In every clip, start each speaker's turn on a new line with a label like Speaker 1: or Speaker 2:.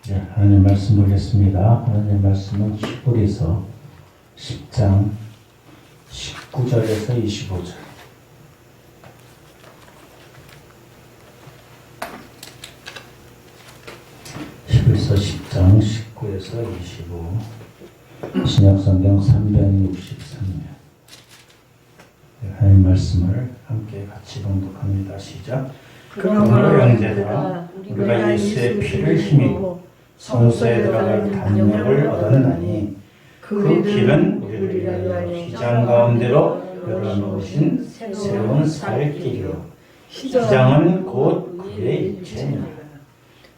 Speaker 1: 네, 하나님 말씀 보겠습니다. 하나님 말씀은 히브리서 10장 19절에서 25절. 히브리서 10장 19에서 25. 신약성경 363면. 하나님 말씀을 함께 같이 봉독합니다. 시작. 그러므로 형제들아, 우리가 예수의 피를 힘입고 성소에 들어갈 담력을 얻었나니 그 길은 우리를 위하여 휘장 가운데로 열어놓으신 새로운 살 길이요 휘장은 곧 그의 입체니라.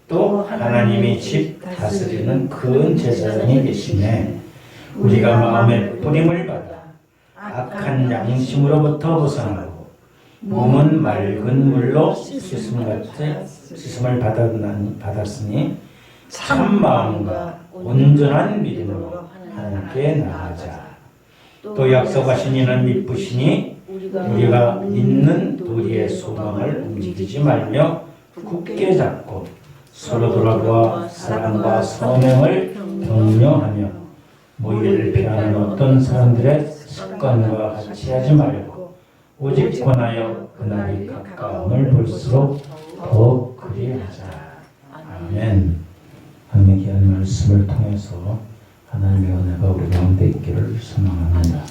Speaker 1: 또 하나님이 집 다스리는 큰 제사장이 계시매 우리가 마음의 뿌림을 받아 악한 양심으로부터 벗어나고 몸은 맑은 물로 씻음을 받았으니 참 마음과 온전한 믿음으로 하나님께 나아가자. 또 약속하신 이는 미쁘시니 우리가 있는 도리의 소망을 움직이지 말며 굳게 잡고 서로 돌아보아 사랑과 성령을 격려하며 모의를 피하는 어떤 사람들의 습관과 같이 하지 말고 오직 권하여 그날이 가까움을 볼수록 더욱 그리하자. 아멘. 하나님의 귀한 말씀을 통해서 하나님의 은혜가 우리 가운데 있기를 소망합니다.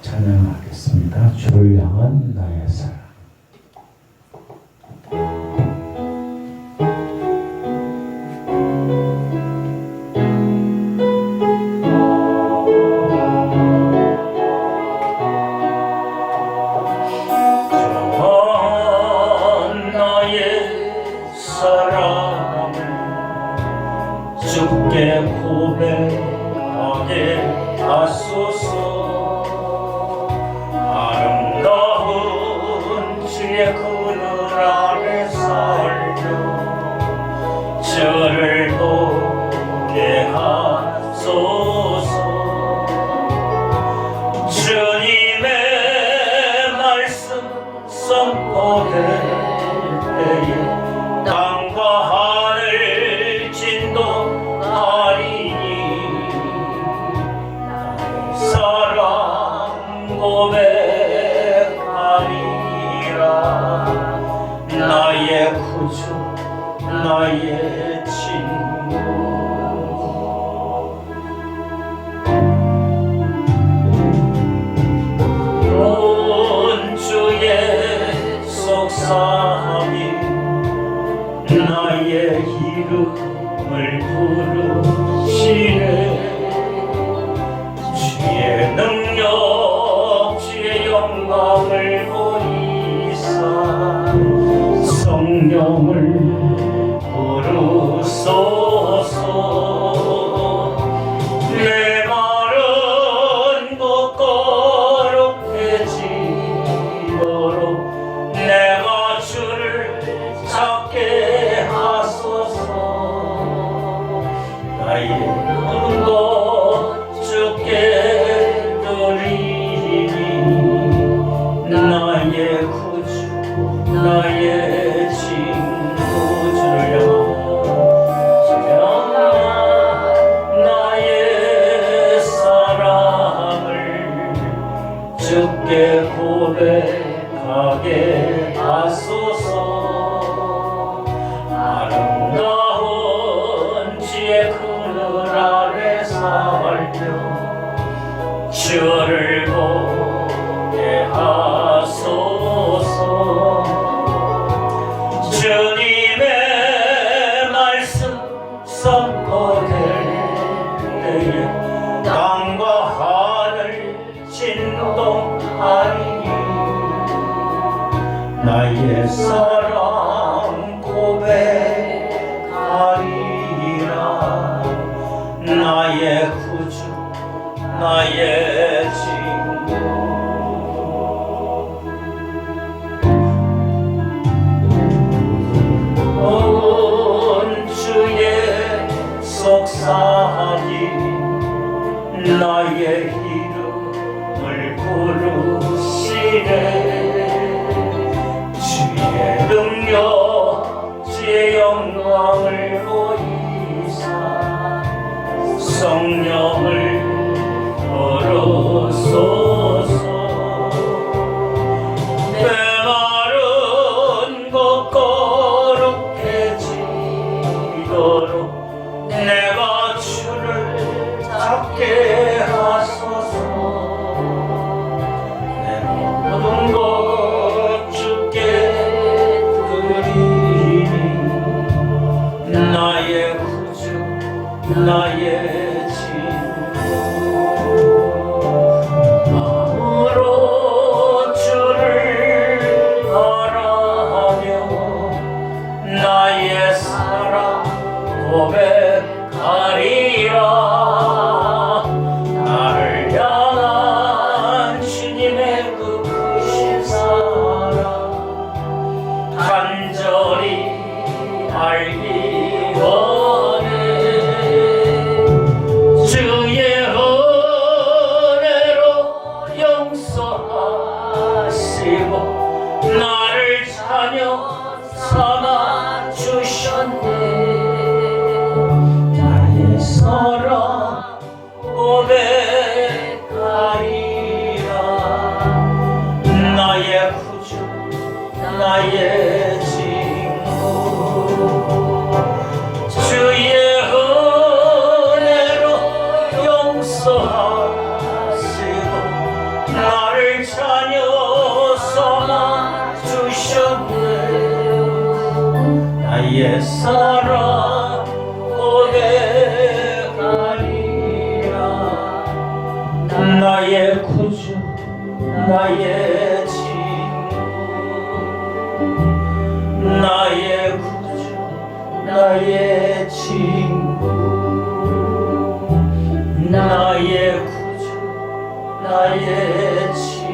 Speaker 1: 찬양하겠습니다. 주를 향한 나의 사랑.
Speaker 2: 주께 고백하게 하소서. 아름다운 주의 그늘 아래 살며 주를 보게 하소서. 주님의 말씀 선포될 때에 땅과 하늘 진동하리니 나의 사랑 고백하리라. 나의 구주 나의 친구. 온 주의 속삭임 나의 이름을 부르시네. 주의 능력 주의 영광을 보이사 성령을 부르소서. 내 말은 부끄럽게지도록 내가 주를 찾게 하소서. 나의 눈도 주께 드리니 나의 구주 나의 친구. 주를 향한 나의 사랑을 주께 고백하게 하소서. 아름다운 주의 그늘 아래 살며 주를 보게 하소서. 주님의 말씀 선포될 때에 땅과 하늘 진동하리니 나의 사랑 고백하리라. 나의 구주 나의 친구. 온 주의 속삭임 나의 이름을 부르시네. 주의 능력 주의 주의 영광을 보이사 성령을 걸어소서. 메마른 곳 거룩해지도록 내가 주를 잡게 하소서. 내 모든 것 주께 드리니 나의 구주 나의 친구 마음으로 주를 바라며 나의 사랑 고백하리라. 나를 향한 주님의 그 크신 사랑 간절히 알기 원해. 주의 은혜로 용서하시고 나를 자녀 삼아 주셨네. 나의 사랑 고백하리라. 나의 구주 나의 친구 주의 은혜로 용서하시고 나를 자녀 삼아 주셨네. 나의 사랑 고백하리라. 나의 구주 나의 친구 나의 구주 나의 친구 나의 구주 나의 친구.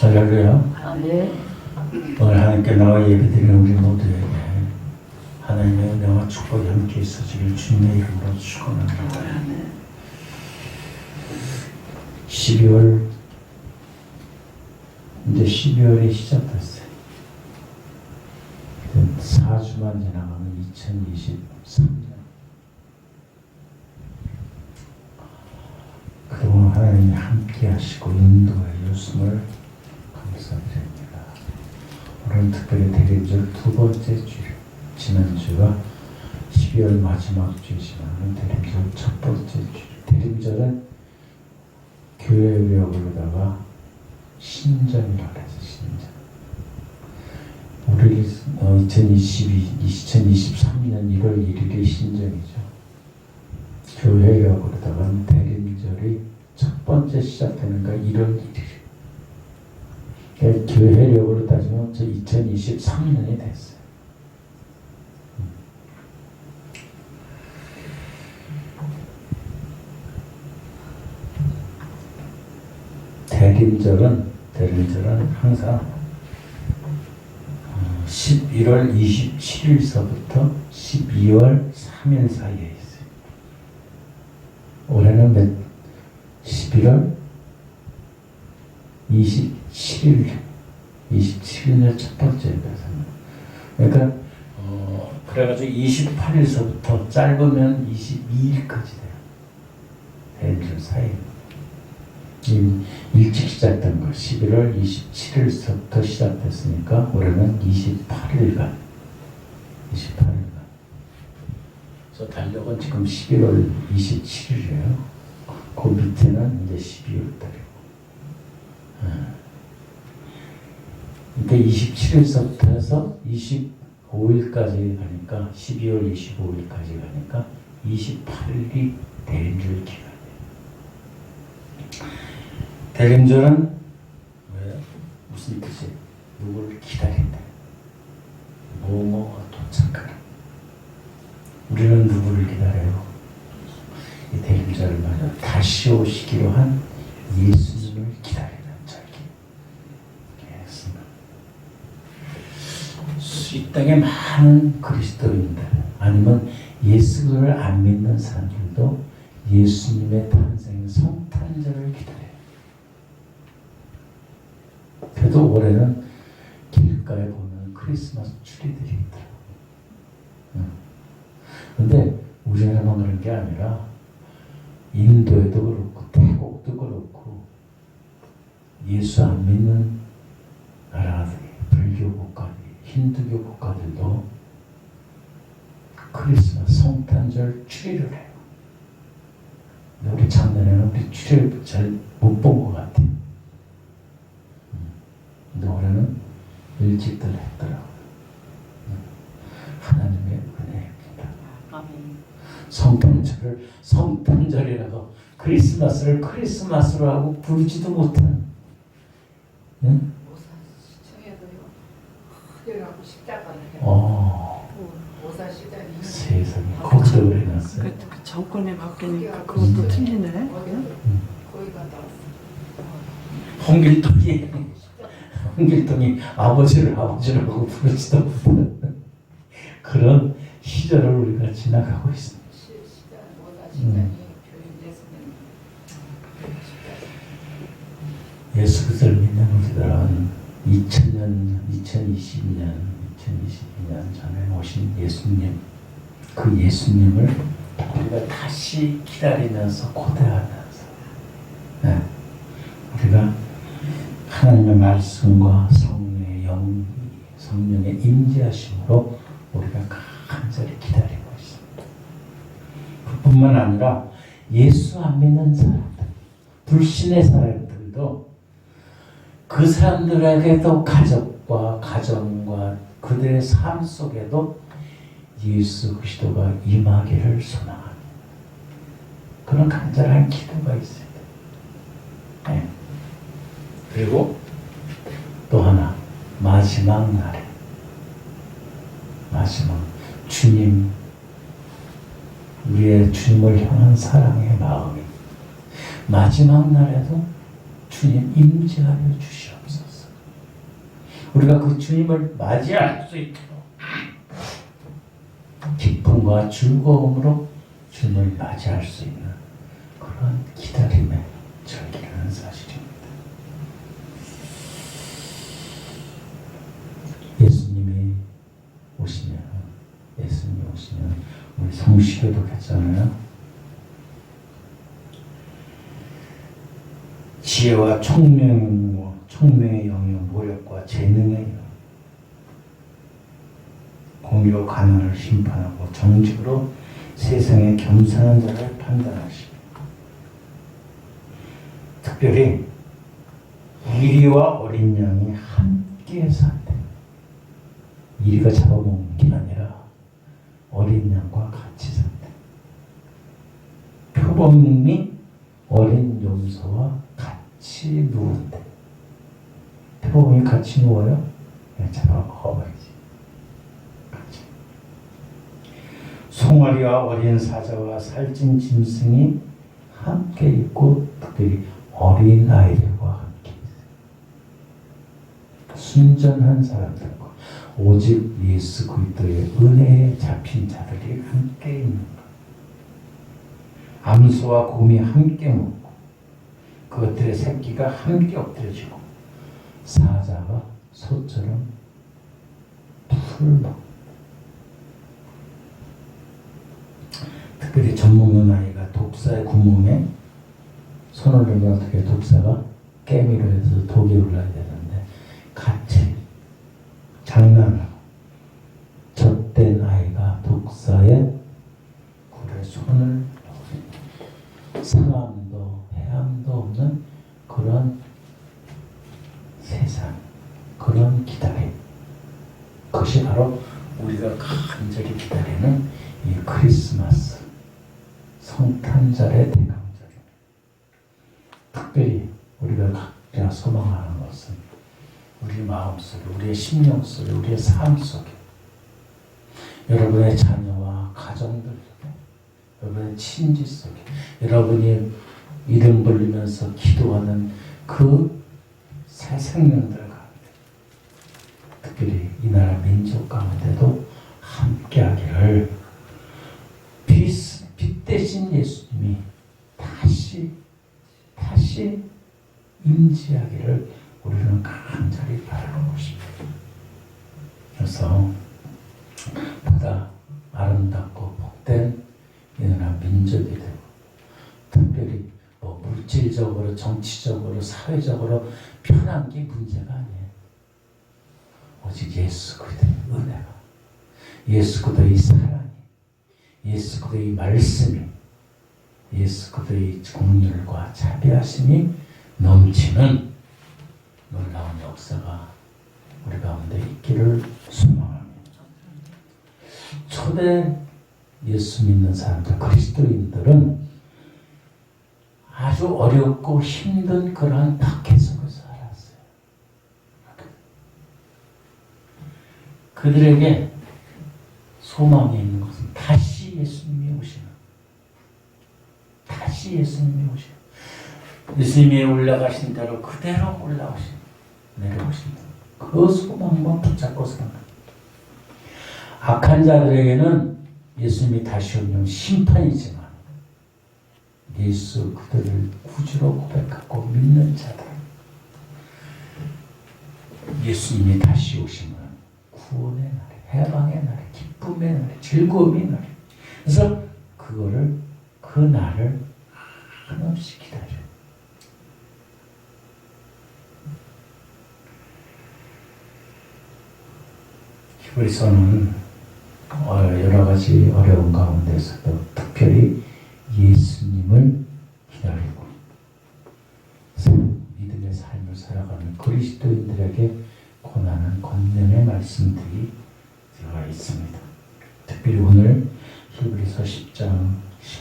Speaker 1: 할렐루야.
Speaker 3: 아멘.
Speaker 1: 오늘 하나님께 나와 예배드리는 우리 모두에게 하나님의 은혜와 축복이 함께 있어지길 주님의 이름으로 축원합니다. 12월 이제 12월이 시작됐어요. 4주만 지나가면 2023년. 그동안 하나님이 함께 하시고 인도해 주심을 감사드립니다. 오늘 특별히 대림절 두 번째 주일, 지난주가 12월 마지막 주이지만 대림절 첫 번째 주일. 대림절은 교회력으로다가 신전이라고 해서 신전. 우리 2023년 1월 1일이 신전이죠. 교회력으로다가 대림절이 첫 번째 시작되는가 1월 1일. 그러니까 교회력으로 따지면 2023년이 됐어요. 대림절은 항상 11월 27일서부터 12월 3일 사이에 있어요. 올해는 11월 27일 첫 번째 예배잖아요. 그러니까 그래가지고 28일서부터 짧으면 22일까지 돼요. 대림절 사이. 일찍 시작된 거 11월 27일서부터 시작됐으니까 올해는 28일간. 저 달력은 지금 11월 27일이에요. 그 밑에는 이제 12월 달이고. 그러니까 27일서부터 해서 25일까지 가니까 12월 25일까지 가니까 28일이 대림절 기간이에요. 대림절은 왜? 무슨 뜻이에요? 누구를 기다린다. 뭐뭐가 도착하라. 우리는 누구를 기다려요? 이 대림절을 맞아 다시 오시기로 한 예수님을 기다리는 절기. 이 땅에 많은 그리스도인들 아니면 예수를 안 믿는 사람들도 예수님의 탄생 성탄절을 기다려요. 그래도 올해는 길가에 보면 크리스마스 추리들이 있더라고요. 그런데 우리나라만 그런 게 아니라 인도에도 그렇고 태국도 그렇고 예수 안 믿는 나라들, 불교 국가들, 힌두교 국가들도 크리스마스 성탄절 추리를 해요. 근데 우리 작년에는 우리 추리를 잘 못 본 것 같아요. 근데 올해는 일찍들 했더라고요. 하나님의 은혜입니다. 성탄절이라고 크리스마스를 크리스마스로 하고 부르지도 못한, 응?
Speaker 3: 시청에도요. 그래갖고 십자가를 해요. 모사 시대에
Speaker 1: 세상에 거기도 그래놨어요.
Speaker 4: 그 정권이 바뀌니까 그것도 틀리네.
Speaker 3: 거기 갔다 왔어.
Speaker 1: 홍길동이 아버지를 아버지라고 부르지도 못한 그런 시절을 우리가 지나가고 있습니다.
Speaker 3: 시대 모사 시대에 교인됐으면
Speaker 1: 예수 그리스도를 믿는 우리들은 2022년 전에 오신 예수님, 그 예수님을 우리가 다시 기다리면서 고대하면서, 네, 우리가 하나님의 말씀과 성령의 임재하심으로 우리가 간절히 기다리고 있습니다. 그뿐만 아니라 예수 안 믿는 사람들, 불신의 사람들도 그 사람들에게도 가족과 가정과 그들의 삶 속에도 예수 그리스도가 임하기를 소망합니다. 그런 간절한 기도가 있어요. 네. 그리고 또 하나, 마지막 날에 주님, 우리의 주님을 향한 사랑의 마음이 마지막 날에도 주님 임재하여 주시옵소서. 우리가 그 주님을 맞이할 수 있도록 기쁨과 즐거움으로 주님을 맞이할 수 있는 그런 기다림의 절기라는 사실입니다. 예수님이 오시면 우리 성시교도 했잖아요. 지혜와 총명의 영역, 모력과 재능의 영역, 공의로 가난을 심판하고 정직으로 세상의 겸손한 자를 판단하시고, 특별히 이리와 어린 양이 함께 산대. 이리가 잡아먹는 게 아니라 어린 양과 같이 산대. 표범이 어린 염소와 같이 누운대. 표범이 같이 누워요? 그냥 잡아먹어야지. 같이. 송아리와 어린 사자와 살찐 짐승이 함께 있고, 특별히 어린 아이들과 함께 있어요. 순전한 사람들과 오직 예수 그리스도의 은혜에 잡힌 자들이 함께 있는 것. 암소와 곰이 함께 먹고 그것들의 새끼가 함께 엎드려지고 사자가 소처럼 풀을 먹고, 특별히 젖먹는 아이가 독사의 구멍에 손을 넣으면 어떻게 독사가 깨미로 해서 독이 올라야 되는데 같이 장난하고 젖된 아이가 독사의 굴에 손을 넣으니 상함도 해함도 없는 그런 세상, 그런 기다림, 그것이 바로 우리가 간절히 기다리는 이 크리스마스 성탄절의 대강절입니다. 특별히 우리가 각자 소망하는 것은 우리 마음속에, 우리의 심령 속에, 우리의 삶 속에, 여러분의 자녀와 가정들 속에, 여러분의 친지 속에, 여러분이 이름 부르면서 기도하는 그 새 생명들 가운데, 특별히 이 나라 민족 가운데도 함께하기를 빛 대신 예수님이 다시 임재하기를 우리는 간절히 바라는 것입니다. 그래서 보다 아름답고 복된 이 나라 민족이 되고 특별히 뭐 물질적으로 정치적으로 사회적으로 편한 게 문제가 아니에요. 오직 예수 그리스도의 은혜가 예수 그리스도의 사랑이 예수 그리스도의 말씀이 예수 그리스도의 공률과 자비하심이 넘치는 놀라운 역사가 우리 가운데 있기를 소망합니다. 초대 예수 믿는 사람들 그리스도인들은 아주 어렵고 힘든 그러한 박해 속에서 살았어요. 그들에게 소망이 있는 것은 다시 예수님이 오시는 예수님이 올라가신 대로 그대로 내려오신 그 소망만 붙잡고 살아갑니다. 악한 자들에게는 예수님이 다시 오면 심판이지만 예수 그들을 구주로 고백하고 믿는 자들 예수님이 다시 오시면 구원의 날, 해방의 날, 기쁨의 날, 즐거움의 날. 그래서 그 날을 한없이 기다려요. 히브리서는 여러 가지 어려운 가운데서도 특별히 예수님을 기다리고 믿음의 삶을 살아가는 그리스도인들에게 권하는 권면의 말씀들이 들어가 있습니다. 특별히 오늘 히브리서 10장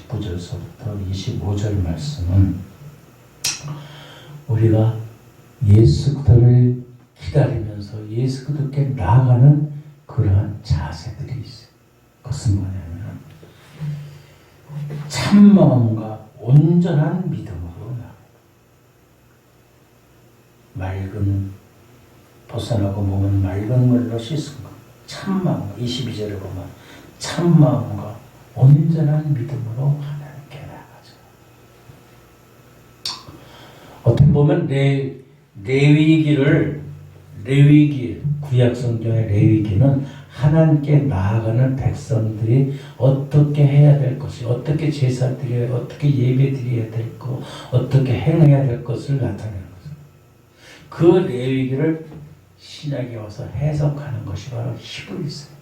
Speaker 1: 19절서부터 25절 말씀은 우리가 예수 그리스도를 기다리면서 예수 그리스도께 나아가는 그러한 자세들이 있어요. 그것은 뭐냐면 참마음과 온전한 믿음으로 맑은 벗어나고 몸은 맑은 물로 씻은 것. 참마음 22절을 보면 참마음과 온전한 믿음으로 하나님께 나아가죠. 어떻게 보면 레위기 구약 성경의 레위기는 하나님께 나아가는 백성들이 어떻게 해야 될 것이 어떻게 제사 드려야 어떻게 예배 드려야 될 것 어떻게 행해야 될 것을 나타내는 거죠. 그 레위기를 신약에 와서 해석하는 것이 바로 히브리서예요.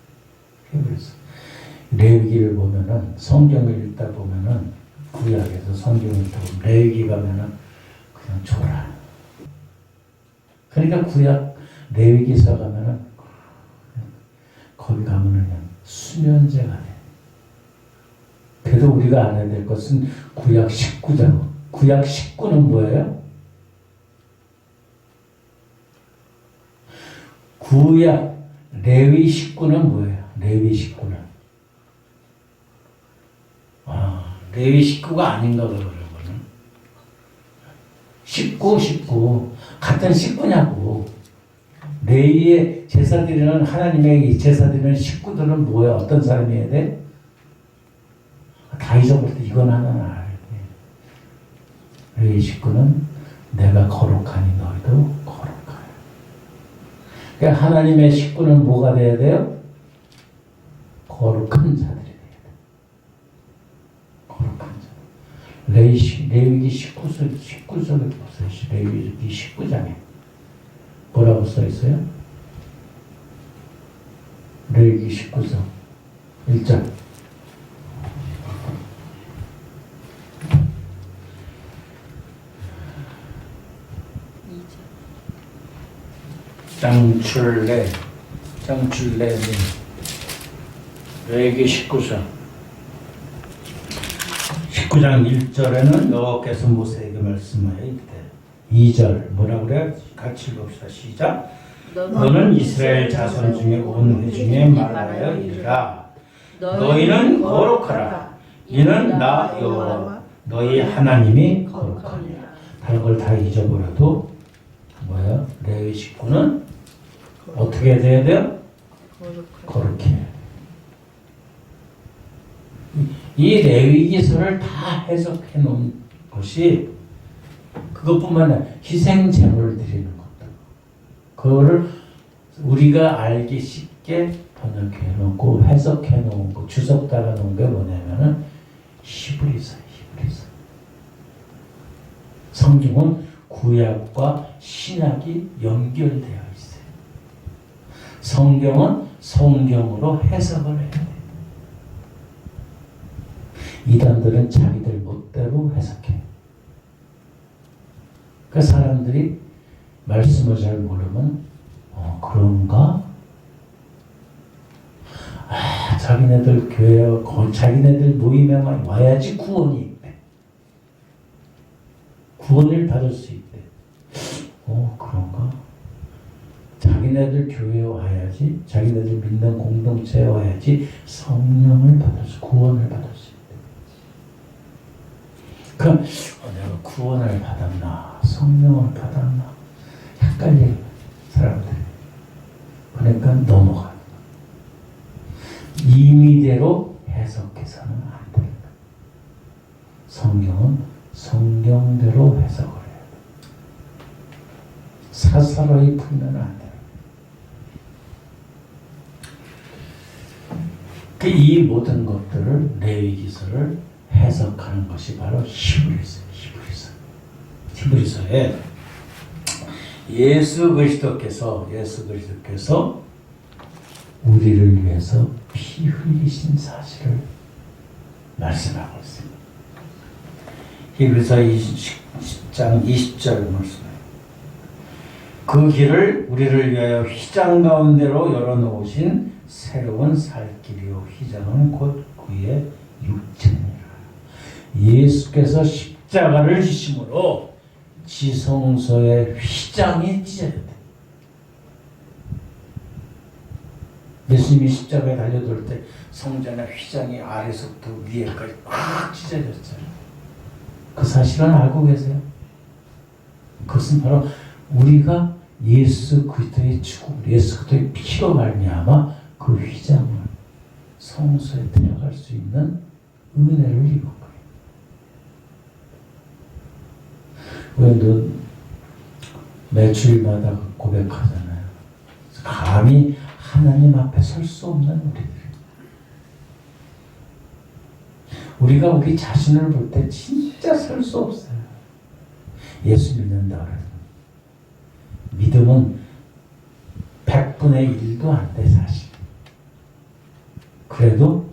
Speaker 1: 레위기를 보면은 성경을 읽다 보면은 구약에서 성경을 읽다 보면 레위기 가면은 그냥 졸아요. 그러니까 구약 레위기서 가면은 거기 가면은 그냥 수면제가 돼. 그래도 우리가 알아야 될 것은 구약 19장. 구약 19는 뭐예요? 구약 레위 19는 뭐예요? 레위 19는 레위 19가 아닌가 그러는 거는 19 같은 19냐고. 레위의 제사드리는 하나님의 제사드리는 식구들은 뭐야? 어떤 사람이어야 돼? 다 잊어버릴 때 이건 하나는 알아야 돼. 레위 식구는 내가 거룩하니 너희도 거룩하라. 그러니까 하나님의 식구는 뭐가 돼야 돼요? 거룩한 자들이 돼야 돼. 거룩한 자. 레위기 19절에 보세요. 레위기 19장에 뭐라고 써 있어요? 레위기 19장 1절. 장출래님 레위기 19장 1절에는 여호와께서 모세에게 말씀하여 이르되 2절 뭐라 그래? 같이 읽읍시다. 시작. 너는 이스라엘 자손 중에 온 회중에 말하여 이르라. 너희는 거룩하라. 이는 나 여호와 너희 하나님이 거룩하니라. 다른 걸 다 잊어버려도 뭐야? 레위 식구는 어떻게 돼야 돼요?
Speaker 4: 거룩하게.
Speaker 1: 거룩해. 해야 돼요. 이 레위기서를 다 해석해 놓은 것이 그것뿐만 아니라 희생 제물을 드리는 것도 그거를 우리가 알기 쉽게 번역해 놓고 해석해 놓은 거 주석 달아 놓은 게 뭐냐면은 히브리서. 성경은 구약과 신약이 연결되어 있어요. 성경은 성경으로 해석을 해야 돼요. 이단들은 자기들 멋대로 해석해. 그 사람들이 말씀을 잘 모르면 그런가? 자기네들 교회, 자기네들 모임에 와야지 구원이 있대. 구원을 받을 수 있대. 그런가? 자기네들 교회에 와야지, 자기네들 믿는 공동체에 와야지 성령을 구원을 받을 수 있대. 그럼 내가 구원을 받았나, 성령을 받았나 헷갈려 사람들. 그러니까 넘어가. 임의대로 해석해서는 안 됩니다. 성경은 성경대로 해석을 해야 돼. 사사로이 풀면 안 돼요. 이 모든 것들을 레위기서를 해석하는 것이 바로 히브리서에 예수 그리스도께서 우리를 위해서 피 흘리신 사실을 말씀하고 있습니다. 히브리서 10장 20절 말씀해요. 그 길을 우리를 위하여 휘장 가운데로 열어놓으신 새로운 살 길이요 휘장은 곧 그의 육체니라. 예수께서 십자가를 지심으로 지성소의 휘장이 찢어졌다. 예수님이 십자가에 달려들 때 성전의 휘장이 아래서부터 위에까지 꽉 찢어졌잖아요. 그 사실은 알고 계세요? 그것은 바로 우리가 예수 그리스도의 죽음, 예수 그리스도의 피로 말미암아 그 휘장을 성소에 들어갈 수 있는 은혜를 입은 거예요. 우리도 매주일마다 고백하잖아요. 감히 하나님 앞에 설 수 없는 우리들. 우리가 우리 자신을 볼 때 진짜 설 수 없어요. 예수 믿는다 그러면 믿음은 100분의 1도 안 돼 사실. 그래도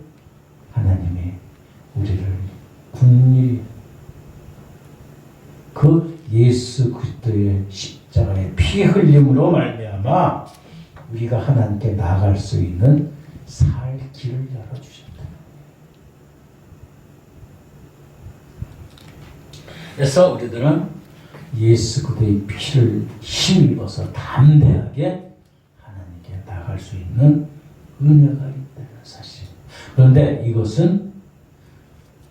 Speaker 1: 하나님이 우리를 긍휼히 그 예수 그리스도의 십자가의 피 흘림으로 말미암아 우리가 하나님께 나아갈 수 있는 살 길을 열어주셨다. 그래서 우리들은 예수 그리스도의 피를 힘입어서 담대하게 하나님께 나아갈 수 있는 은혜가 있다는 사실. 그런데 이것은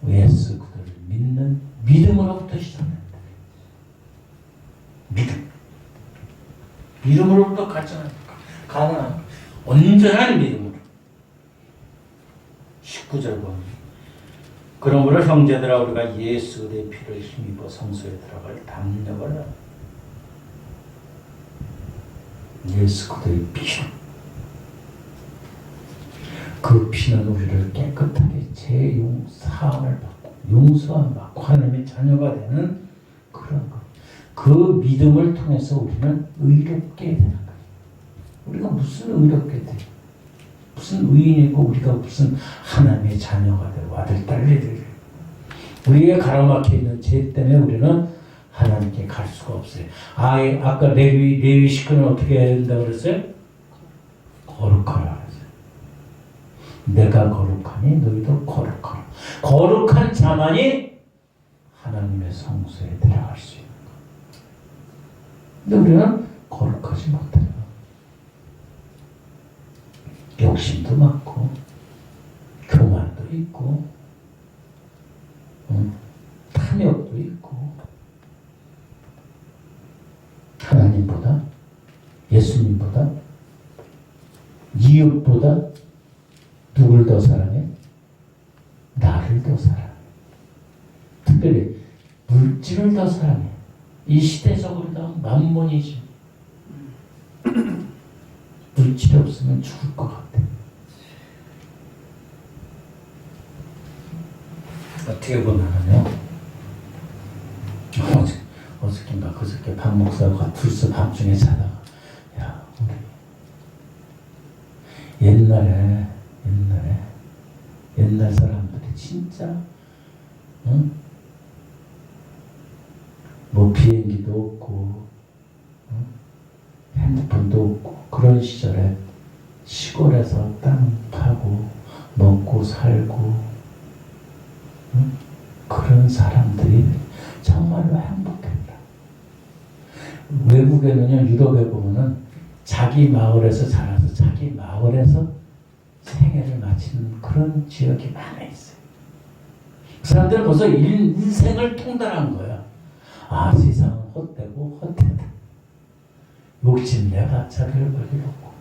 Speaker 1: 예수 그리스도를 믿는 믿음으로부터 시작된다. 믿음으로부터 가능한 온전한 믿음으로. 19절 보면 그러므로 형제들아 우리가 예수 그리스도의 피를 힘입어 성소에 들어갈 담력을 하라. 예수 그리스도의 피. 그 피는 우리를 깨끗하게 사함을 받고 용서함 받고 하나님의 자녀가 되는 그런 것. 그 믿음을 통해서 우리는 의롭게 되는 거예요. 우리가 무슨 의롭게 돼? 무슨 의인이고 우리가 무슨 하나님의 자녀가 되고 아들 딸이 되고 우리의 가로막혀 있는 죄 때문에 우리는 하나님께 갈 수가 없어요. 아까 레위 식구는 어떻게 해야 된다고 그랬어요? 거룩하라 그랬어요. 내가 거룩하니 너희도 거룩하라. 거룩한 자만이 하나님의 성소에 들어갈 수 있는 거예요. 근데 우리는 거룩하지 못해요. 욕심도 많고 교만도 있고 탐욕도 있고 하나님보다 예수님보다 이웃보다 누굴 더 사랑해? 나를 더 사랑해. 특별히 물질을 더 사랑해. 이 시대적으로 다 만몬이지. 물질이 없으면 죽을 것 같아. 어떻게 보면은요, 어저께인가 그저께 박 목사가 둘이서 밤중에 자다가, 야, 우리 옛날 사람들이 진짜, 응? 뭐 비행기도 없고, 응? 핸드폰도 없고, 그런 시절에 시골에서 땅 파고 먹고 살고, 응? 그런 사람들이 정말로 행복했다. 외국에는요, 유럽에 보면은 자기 마을에서 자라서 자기 마을에서 생애를 마치는 그런 지역이 많아 있어요. 그 사람들은 벌써 인생을 통달한 거야. 아, 세상은 헛되고 헛되다. 욕심내봤자 별 볼일 없고,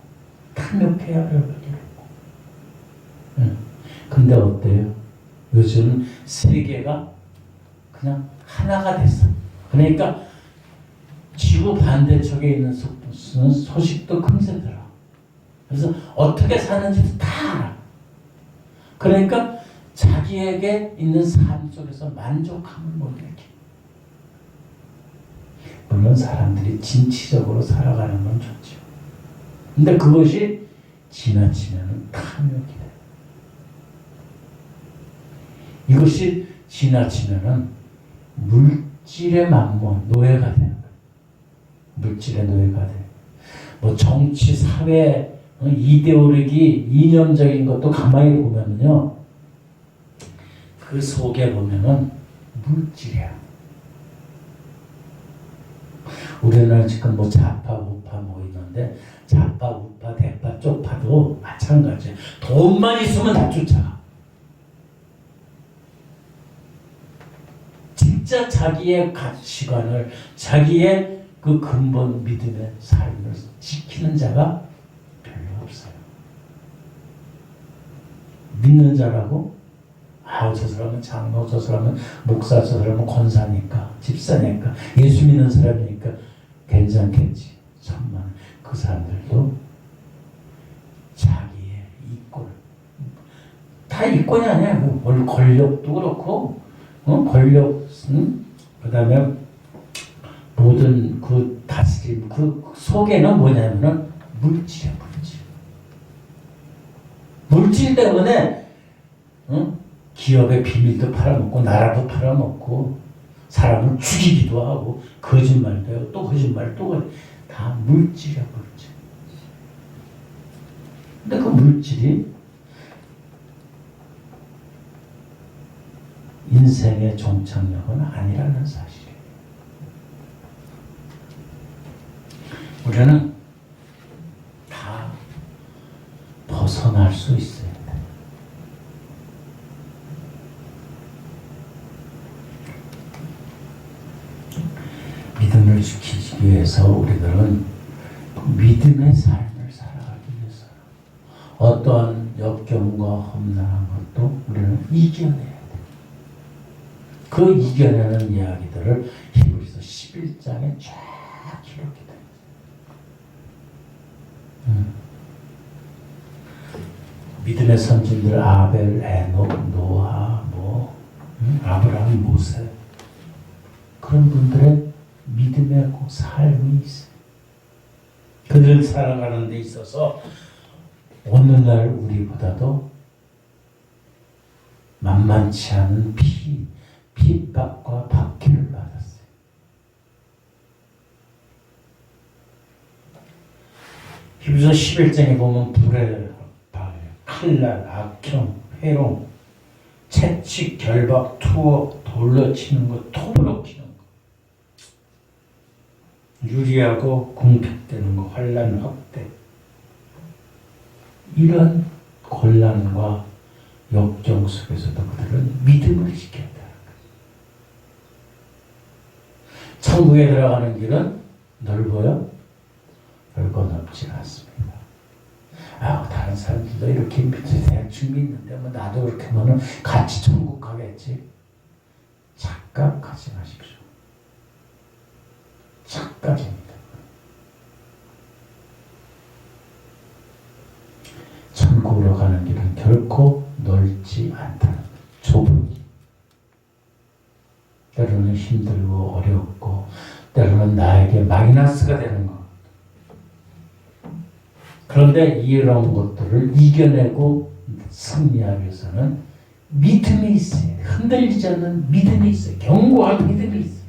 Speaker 1: 탐욕해야 별 볼일 없고. 응. 근데 어때요? 요즘 세계가 그냥 하나가 됐어. 그러니까 지구 반대쪽에 있는 소식도 금세 들어. 그래서 어떻게 사는지도 다 알아. 그러니까 자기에게 있는 삶 속에서 만족함을 못 느껴. 물론 사람들이 진취적으로 살아가는 건 좋죠. 근데 그것이 지나치면 탐욕이 돼. 이것이 지나치면은 물질의 만몬, 노예가 되는 거예요. 물질의 노예가 돼. 뭐 정치, 사회, 이데올로기, 이념적인 것도 가만히 보면은요, 그 속에 보면은 물질이야. 우리는 지금 뭐 좌파, 우파 뭐 있는데, 좌파, 우파, 대파, 쪽파도 마찬가지야. 돈만 있으면 다 쫓아가. 진짜 자기의 가치관을, 자기의 그 근본 믿음의 삶을 지키는 자가 별로 없어요. 믿는 자라고, 아, 저 사람은 장로, 저 사람은 목사, 저 사람은 권사니까, 집사니까, 예수 믿는 사람이니까 괜찮겠지. 천만 그 사람들도 자기의 이권, 다 이권이 아니야. 뭐 권력도 그렇고, 권력, 그 다음에 모든 그 다스림, 그 속에는 뭐냐면은 물질이야, 물질. 물질 때문에, 기업의 비밀도 팔아먹고, 나라도 팔아먹고, 사람을 죽이기도 하고, 거짓말도 해요. 또 거짓말, 다 물질이야, 물질. 근데 그 물질이 인생의 종착역은 아니라는 사실이에요. 우리는 다 벗어날 수 있어요. 믿음을 지키기 위해서 우리들은 믿음의 삶을 살아가기 위해서 어떠한 역경과 험난한 것도 우리는 이겨내야 돼. 그 이겨내는 이야기들을 히브리서 11장에 쫙 기록이 돼. 믿음의 선진들 아벨, 에녹, 노아, 아브라함, 모세, 그런 분들의 믿음의 삶이 있어요. 그들 살아가는 데 있어서 오늘날 우리보다도 만만치 않은 핍박과 박해를 받았어요. 히브리서 11장에 보면 불의 발, 칼날, 악형, 회롱, 채찍, 결박, 투어, 돌로 치는 것, 톱으로 치는 것, 유리하고 궁핍되는 것, 환난, 확대, 이런 곤란과 역경 속에서도 그들은 믿음을 지켰다. 천국에 들어가는 길은 넓어요? 넓고 넓지 않습니다. 아, 다른 사람들도 이렇게 밑에 대충 믿는데 뭐 나도 그렇게 하면은 같이 천국 가겠지. 착각하지 마십시오. 착각입니다. 천국으로 가는 길은 결코 넓지 않다는 거예요. 좁은 길. 때로는 힘들고 어렵고 때로는 나에게 마이너스가 되는 것. 그런데 이런 것들을 이겨내고 승리하기 위해서는 믿음이 있어요. 흔들리지 않는 믿음이 있어요. 견고한 믿음이 있어요.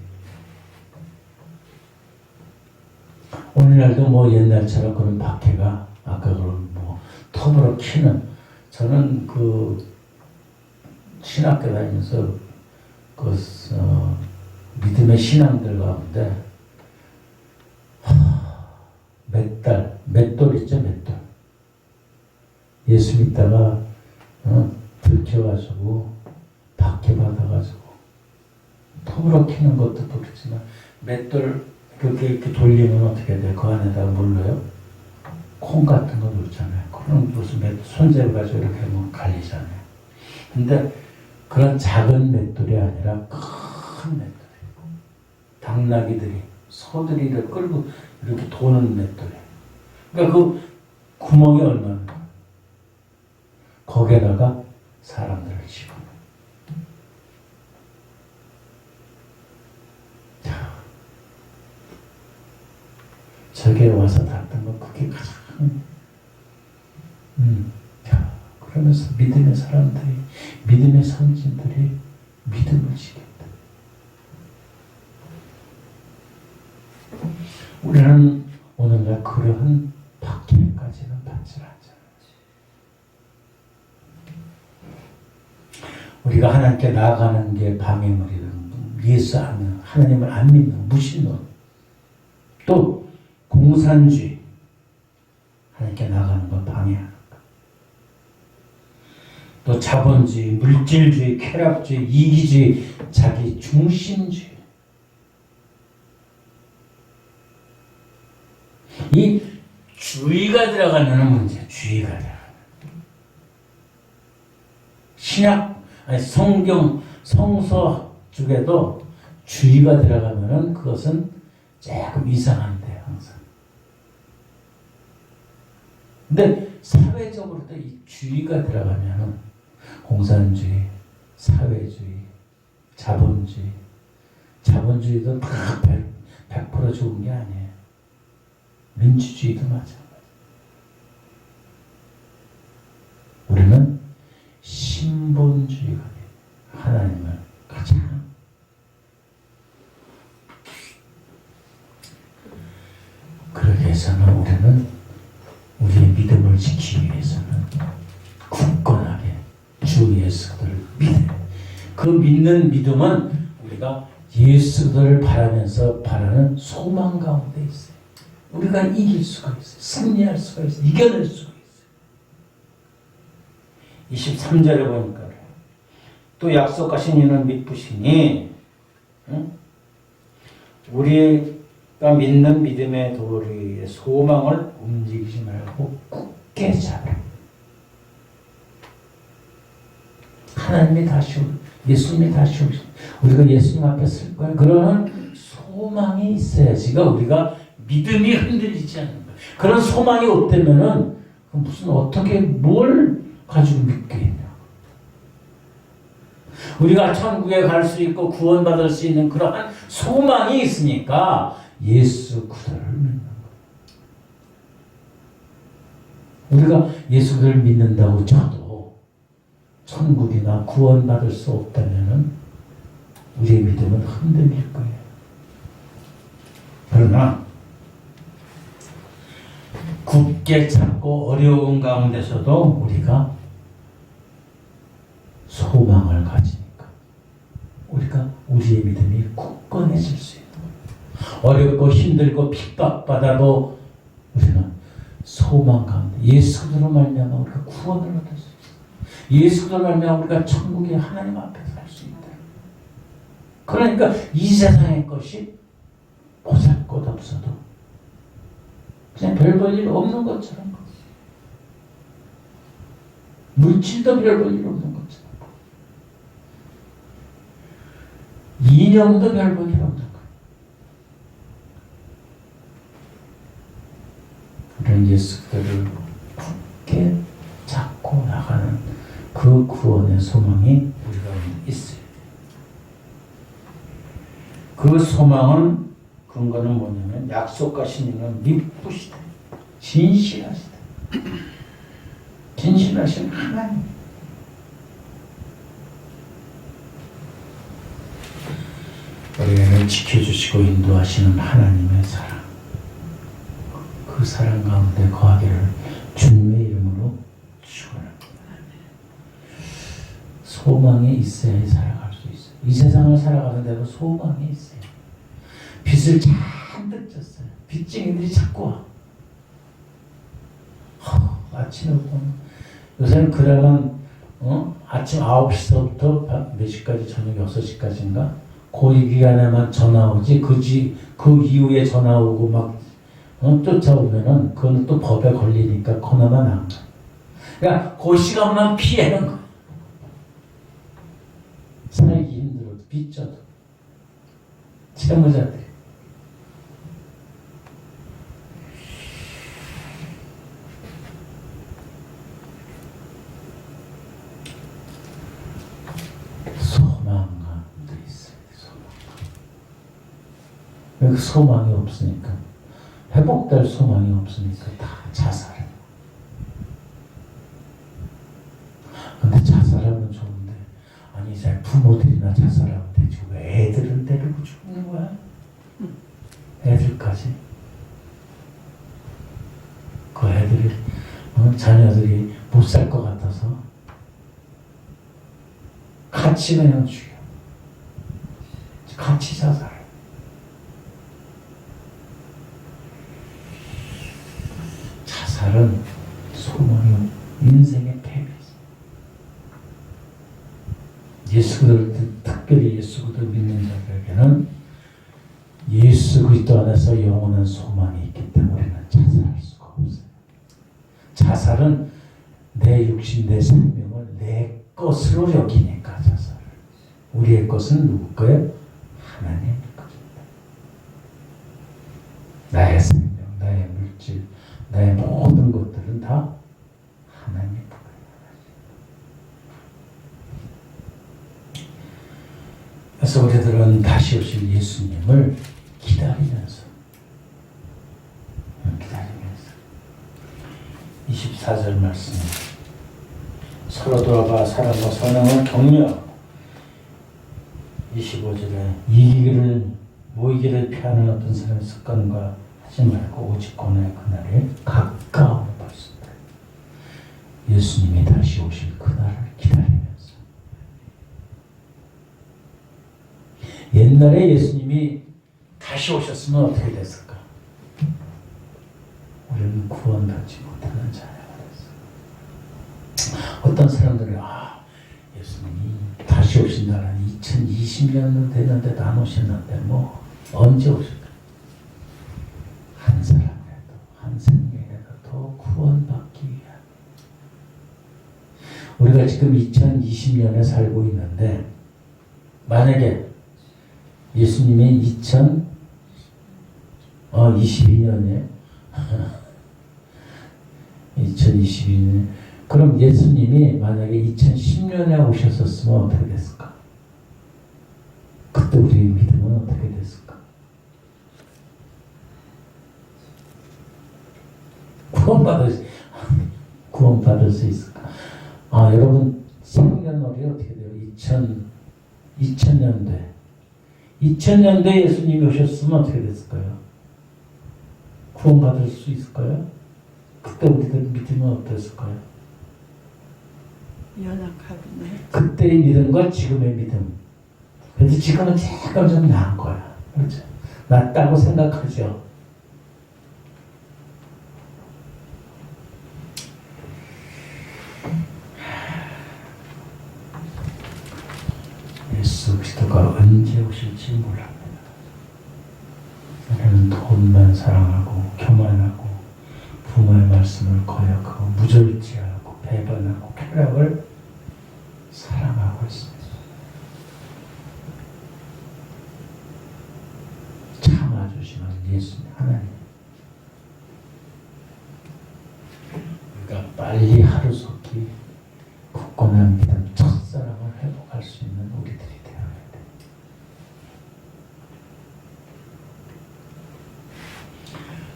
Speaker 1: 오늘날도 뭐 옛날처럼 그런 박해가 아까 그런 뭐 톱으로 키는 저는 그 신학교 다니면서 그 믿음의 신앙들 가운데 맷돌 있죠, 맷돌. 예수 믿다가 들켜가지고 박해받아가지고 톱으로 키는 것도 그렇지만 맷돌 그렇게 이렇게 돌리면 어떻게 돼요? 그 안에다가 물러요? 콩 같은 거 넣잖아요. 그럼 무슨 손재를 가지고 이렇게 하면 갈리잖아요. 근데 그런 작은 맷돌이 아니라 큰 맷돌이에요. 당나귀들이 소들이를 끌고 이렇게 도는 맷돌이에요. 그러니까 그 구멍이 얼마나 거기에다가 사람들을 집어넣어요. 저기에 와서 닿던 건 그게 가장 그러면서 믿음의 사람들이 믿음의 선진들이 믿음을 지켰다. 우리는 오늘날 그러한 박해까지는 받지 않잖아요. 우리가 하나님께 나아가는 게 방해물이든 예수 안 하나님을 안 믿는 무신론 또 공산주의 하나님께 나아가는 걸 방해하는 것. 또 자본주의, 물질주의, 쾌락주의, 이기주의, 자기 중심주의. 이 주의가 들어가는 문제, 주의가 들어가는. 신약, 아니 성경, 성서 쪽에도 주의가 들어가면은 그것은 조금 이상한데, 항상. 근데 사회적으로도 이 주의가 들어가면은 공산주의, 사회주의, 자본주의, 자본주의도 다 100% 좋은 게 아니에요. 민주주의도 마찬가지. 우리는 신본주의가 돼요. 하나님을 가장 그러기 위해서는 우리는 우리의 믿음을 지키기 위해서는 굳건하게 주 예수를 믿어요. 그 믿는 믿음은 우리가 예수를 바라면서 바라는 소망 가운데 있어요. 우리가 이길 수가 있어요. 승리할 수가 있어요. 이겨낼 수가 있어요. 23절에 보니까 또 약속하신 이는 믿으시니 우리가 믿는 믿음의 도리의 소망을 움직이지 말고 굳게 잡아. 하나님이 다시 예수님이 다시 오시. 우리가 예수님 앞에 설 거예요. 그러는 소망이 있어야지가 우리가 믿음이 흔들리지 않는 거예요. 그런 소망이 없다면은 무슨 어떻게 뭘 가지고 믿겠냐. 우리가 천국에 갈 수 있고 구원받을 수 있는 그러한 소망이 있으니까 예수 그리스도를 믿는 거예요. 우리가 예수 그리스도를 믿는다고 쳐도 천국이나 구원받을 수 없다면은 우리의 믿음은 흔들릴 거예요. 그러나 굳게 잡고 어려운 가운데서도 우리가 소망을 가지니까 우리가 우리의 믿음이 굳건해질 수 있는 거예요. 어렵고 힘들고 핍박받아도 우리는 소망 가운데 예수 그리스도로 말미암아 우리가 구원을 얻을 수 있어요. 예수 그리스도로 말미암아 우리가 천국의 하나님 앞에서 할 수 있다. 그러니까 이 세상의 것이 보잘것없어도 그냥 별 볼 일 없는 것처럼 물질도 별 볼 일 없는 거죠. 인형도 별 볼 일 없는 거예요. 이런 예수 그대를 굳게 잡고 나가는 그 구원의 소망이 우리가 있어요. 그 소망은 근거는 뭐냐면 약속하신 이는 미쁘시다. 진실하시다. 진실하신 하나님. 우리를 지켜주시고 인도하시는 하나님의 사랑. 그 사랑 가운데 거하기를 주님의 이름으로 축원합니다. 소망이 있어야 살아갈 수 있어요. 이 세상을 살아가는데도 소망이 있어요. 빚을 잔뜩 졌어요. 빚쟁이들이 자꾸 와. 아침에 보면 요새는 그러면 아침 9시부터 몇 시까지 저녁 6시까지인가 그 기간에만 전화 오지 그 이후에 전화 오고 막 쫓아오면은 그건 또 법에 걸리니까 그나마 나은 거야. 그러니까 그 시간만 피하는 거야. 살기 힘들어도 빚져도 채무자들이 소망감도 있어요. 소망감. 소망이 없으니까 회복될 소망이 없으니까 다 자살해. 근데 자살하면 좋은데 아니 이제 부모들이나 자살하면 되지 왜 애들은 데리고 죽는 거야? 애들까지 그 애들이 자녀들이 못 살 것 같아서 같이 그냥 죽여. 같이 자살해. 자살은 소망이 인생의 패배지. 특별히 예수 그리스도 믿는 자들에게는 예수 그리스도 안에서 영원한 소망이 있기 때문에 우리는 자살할 수가 없어요. 자살은 내 육신, 내 생명을 내 것으로 여기니까 자살을. 우리의 것은 누구 거예요? 하나님의 것입니다. 나의 생명, 나의 물질, 나의 모든 것들은 다 하나님의 거예요. 그래서 우리들은 다시 오실 예수님을 기다리면서 24절 말씀 서로 돌아봐 사랑과 선행을 격려하고 25절에 모이기를 피하는 어떤 사람의 습관과 하지 말고 오직 고난의 그날에 가까운 벌써다. 예수님이 다시 오실 그날을 기다리면서 옛날에 예수님이 다시 오셨으면 어떻게 됐을까? 우리는 구원받지 못하는 자녀가 됐어. 어떤 사람들이 예수님이 다시 오신다는 2020년도 됐는데도 안 오셨는데 뭐 언제 오실까? 한 사람이라도 한 생명이라도 더 구원받기 위한 우리가 지금 2020년에 살고 있는데 만약에 예수님이 2022년에 2022년 그럼 예수님이 만약에 2010년에 오셨었으면 어떻게 됐을까? 그때 우리의 믿음은 어떻게 됐을까? 구원받을 수 있을까? 여러분 생년월일이 어떻게 돼요? 2000년대 예수님이 오셨으면 어떻게 됐을까요? 구원받을 수 있을까요? 그때 우리들 믿음은 어땠을까요?
Speaker 4: 연약하겠네.
Speaker 1: 그때의 믿음과 지금의 믿음. 그래도 지금은 약간 좀 나은 거야. 그렇죠? 낫다고 생각하죠. 예수 그리스도가 언제 오실지 몰랍니다. 우리는 돈만 사랑하고 교만하고 부모의 말씀을 거역하고 무절제하고 배반하고 쾌락을 사랑하고 있습니다. 참아주시는 예수님 하나님. 우리가 빨리 하루속히 굳건한 믿음 첫사랑을 회복할 수 있는 우리들이 되어야 돼.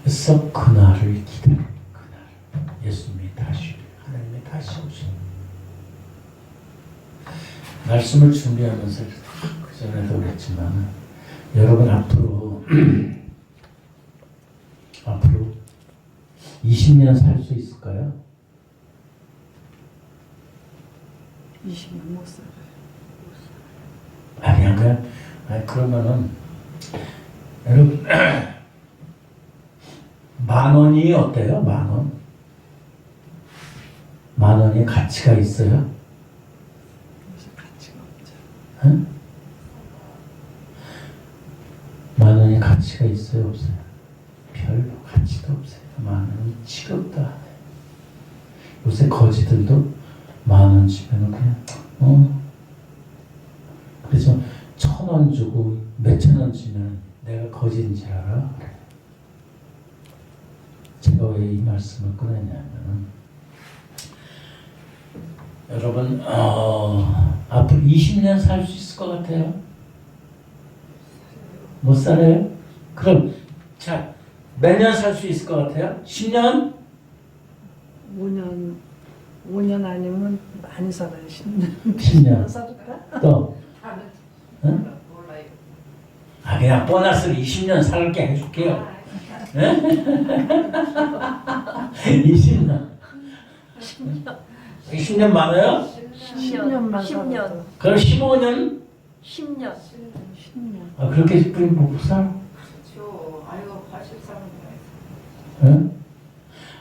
Speaker 1: 그래서 그날을 기다려. 그날 예수님이 다시 하나님이 다시 오시는 말씀을 준비하면서 그 전에도 그랬지만 여러분 앞으로 20년 살 수 있을까요?
Speaker 4: 20년 못 살아요.
Speaker 1: 아니 그러면은 여러분 10,000원이 어때요? 10,000원? 10,000원이 가치가 있어요?
Speaker 4: 무슨 가치가 없죠.
Speaker 1: 응? 10,000원이 가치가 있어요? 없어요? 별로 가치도 없어요. 10,000원이 취급도 안 해요. 요새 거지들도 10,000원 주면은 그냥 그래서 1,000원 주고 몇천 원 주면 내가 거지인 줄 알아? 그래. 제가 왜 이 말씀을 꺼냈냐면 여러분 앞으로 20년 살 수 있을 것 같아요? 못 살아요? 그럼 자 몇 년 살 수 있을 것 같아요? 10년?
Speaker 4: 5년 아니면 많이 살아요. 10년.
Speaker 1: 10년.
Speaker 4: 살을까?
Speaker 1: 또?
Speaker 3: 다른
Speaker 1: 응?
Speaker 3: 몰라요.
Speaker 1: 그냥 보너스를 20년 살게 해줄게요. 20년. 20년 많아요?
Speaker 4: 10년만
Speaker 5: 10년.
Speaker 4: 살아도.
Speaker 1: 그럼 15년?
Speaker 5: 10년.
Speaker 4: 10년.
Speaker 1: 그렇게 싶으면 못 살아?
Speaker 3: 저 아이고 83년.
Speaker 1: 응?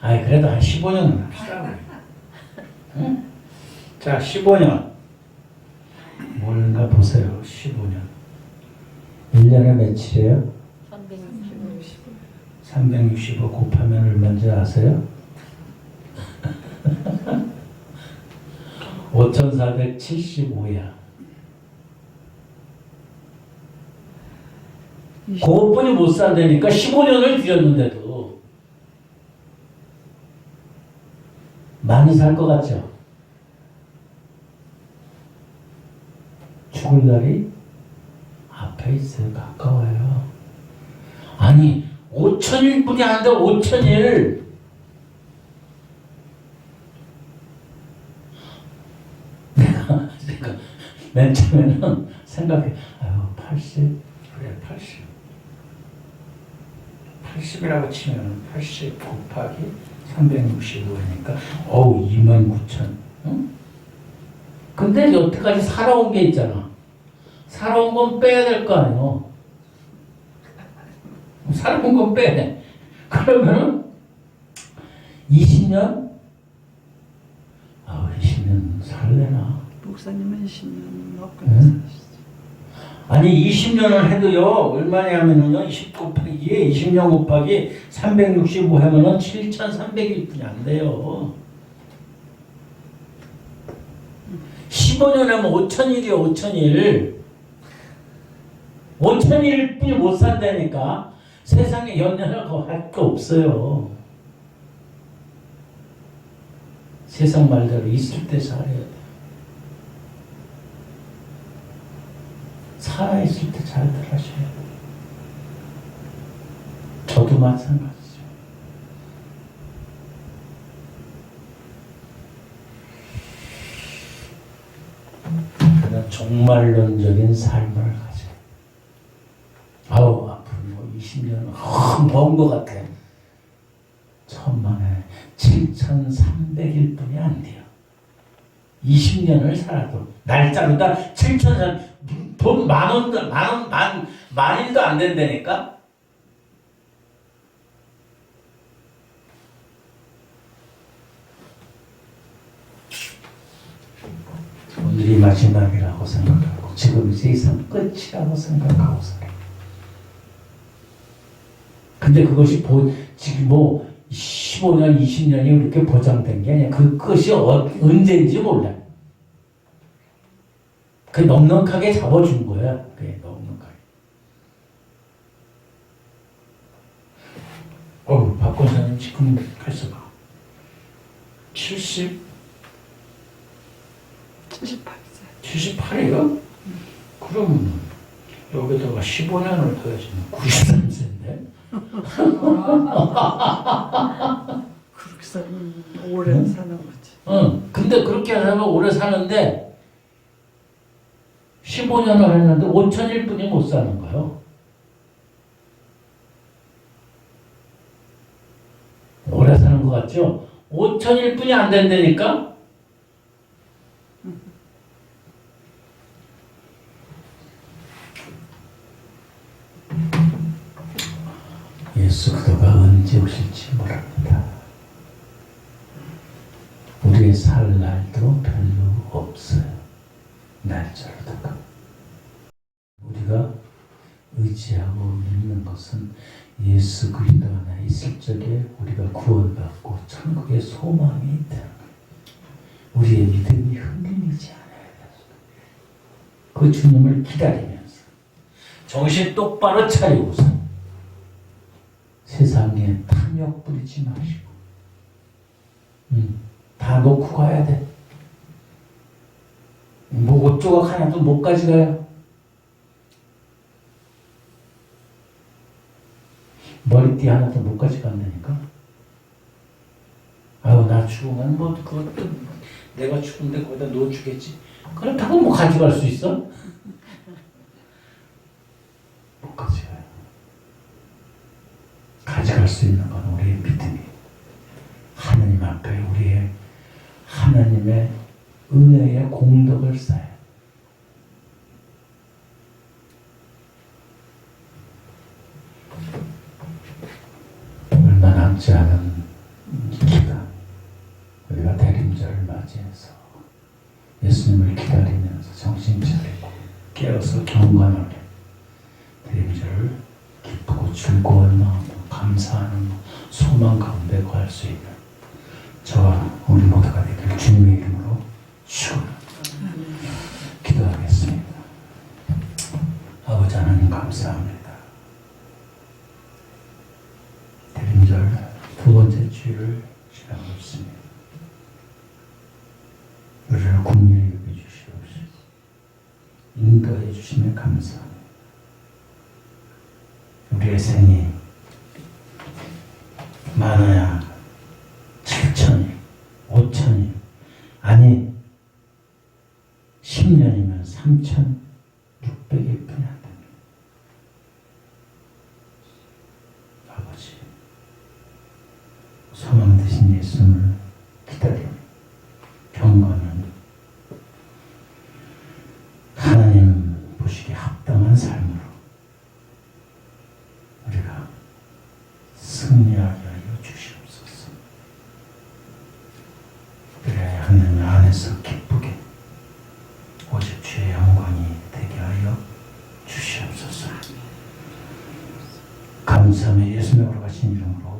Speaker 1: 그래도 한 15년은 합시다. 응? 자, 15년. 뭘까 보세요. 15년. 1년에 며칠이에요? 365 곱하면 얼마인지 아세요? 5,475야. 그것뿐이 못 산다니까 15년을 들였는데도 많이 살 것 같죠? 죽을 날이 앞에 있어요. 가까워요. 아니 5,000일뿐이 아닌데 5,000일. 내가 맨 처음에는 생각해 80 그래 80이라고 치면 80 곱하기 365니까 29,000. 응? 근데 여태까지 살아온 게 있잖아. 살아온 건 빼야 될 거 아니에요. 살아온 건 빼야. 그러면 20년? 20년 살래나?
Speaker 4: 목사님은 20년 넘게
Speaker 1: 응?
Speaker 4: 사시죠.
Speaker 1: 아니 20년을 해도요 얼마냐면요 20 곱하기 20년 곱하기 365 하면은 7,300일뿐이 안 돼요. 15년 하면 5,000일이요 5,000일. 5,000일뿐이 못 산다니까. 세상에 연연하고 할 게 없어요. 세상 말대로 있을 때 살아야 돼. 살아있을 때 잘들 하셔야 돼. 저도 마찬가지죠. 그런 종말론적인 삶을 가져. 앞으로 뭐 20년 먼 것 같아. 천만에 7,300일 뿐이 안 돼요. 20년을 살아도 날짜로 다 7,300. 돈 10,000원도 만일도 안 된다니까. 오늘이 마지막이라고 생각하고 지금 이 세상 끝이라고 생각하고 살아. 근데 그것이 지금 뭐 15년, 20년이 그렇게 보장된 게 아니야. 그 끝이 언제인지 몰라. 그 넉넉하게 잡아준 거야. 그게 넉넉하게. 박 권사님 지금 벌써 봐. 70?
Speaker 4: 78세.
Speaker 1: 78이요? 그러면 여기다가 15년을 더해주면 93세인데?
Speaker 4: 그렇게 살면 오래 사는 거지.
Speaker 1: 응. 근데 그렇게 하면 오래 사는데 15년을 했는데 5천일 뿐이 못 사는 거예요. 오래 사는 것 같죠? 5천일 뿐이 안 된다니까? 예수 그리스도가 언제 오실지 모릅니다. 우리의 살 날도 별로 없어요. 날짜로다가. 우리가 의지하고 믿는 것은 예수 그리스도 안에 있을 적에 우리가 구원받고 천국의 소망이 있다는 거예요. 우리의 믿음이 흔들리지 않아요. 그 주님을 기다리면서 정신 똑바로 차리고서 세상에 탐욕 부리지 마시고 다 놓고 가야 돼. 뭐 옷 조각 하나도 못 가져가요. 머리띠 하나도 못 가져간다니까. 아유 나 죽으면 뭐 그것도 내가 죽은데 거기다 놓아주겠지. 그렇다고 뭐 가져갈 수 있어? 못 가져가요. 가져갈 수 있는 건 우리의 믿음이 하나님 앞에 우리의 하나님의 은혜의 공덕을 쌓아요. 얼마 남지 않은 기간 우리가 대림절을 맞이해서 예수님을 기다리면서 정신 차리고 깨어서 경건하게 대림절을 기쁘고 즐거운 마음으로 감사하는 소망 가운데 거할 수 있는 저와 우리 모두가 되길 주님의 이름으로 축원합니다. 기도하겠습니다. 아버지 하나님 감사합니다. 대림절 두 번째 주일을 지나고 있습니다. 우리를 긍휼히 여겨주시옵소서. 인도해 주시면 감사합니다. 우리의 생이 많아야 7천일, 5천일, 아니 10년이면 3,600일 뿐이 안 됩니다. 아버지, 소망 되신 예수님을 기다리며 경건은 하나님 보시기에 합당한 삶으로 우리가 승리하게 하여 주시옵소서. 그래야 하나님 안에서 기쁘게 오직 주의 영광이 되게 하여 주시옵소서. 감사하며 예수님으로 가신 이름으로